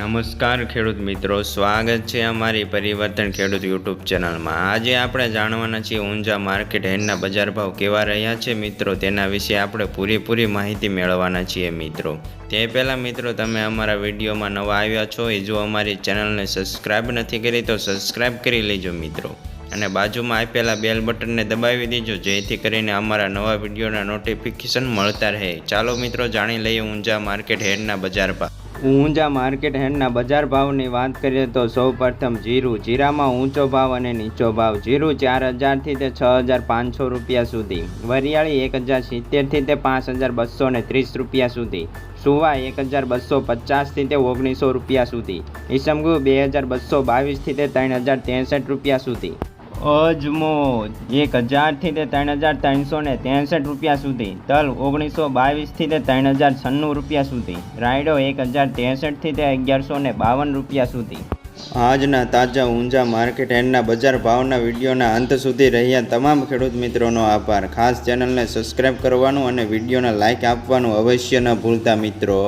નમસ્કાર ખેડૂત મિત્રો, સ્વાગત છે અમારી પરિવર્તન ખેડૂત યુટ્યુબ ચેનલમાં। આજે આપણે જાણવાના છીએ ઊંઝા માર્કેટ હેડના બજાર ભાવ કેવા રહ્યા છે મિત્રો, તેના વિશે આપણે પૂરી માહિતી મેળવવાના છીએ મિત્રો। તે પહેલાં મિત્રો, તમે અમારા વિડીયોમાં નવા આવ્યા છો એ જો અમારી ચેનલને સબસ્ક્રાઈબ નથી કરી તો સબસ્ક્રાઈબ કરી લેજો મિત્રો, અને બાજુમાં આપેલા બેલ બટનને દબાવી દેજો જેથી કરીને અમારા નવા વિડીયોના નોટિફિકેશન મળતા રહે। ચાલો મિત્રો, જાણી લઈએ ઊંઝા માર્કેટ હેડના બજાર ભાવ। ઊંઝા માર્કેટ હેડના બજાર ભાવની વાત કરીએ તો સૌપ્રથમ જીરામાં ઊંચો ભાવ અને નીચો ભાવ। જીરું 4000 થી તે 6500 રૂપિયા સુધી, વરિયાળી 1070 થી તે 5230 રૂપિયા સુધી, સુવા 1250 થી તે 1900 રૂપિયા સુધી, ઈસમગુ 2222 થી તે 3063 રૂપિયા સુધી, અજમો 1000 થી તે 3363 રૂપિયા સુધી, તલ 1922 થી તે 3096 રૂપિયા સુધી, રાયડો 1063 થી તે 1152 રૂપિયા સુધી। આજના તાજા ઊંઝા માર્કેટ હેડના બજાર ભાવના વિડીયોના અંત સુધી રહ્યા તમામ ખેડૂત મિત્રોનો આભાર। ખાસ ચેનલને સબસ્ક્રાઈબ કરવાનું અને વિડીયોને લાઇક આપવાનું અવશ્ય ન ભૂલતા મિત્રો।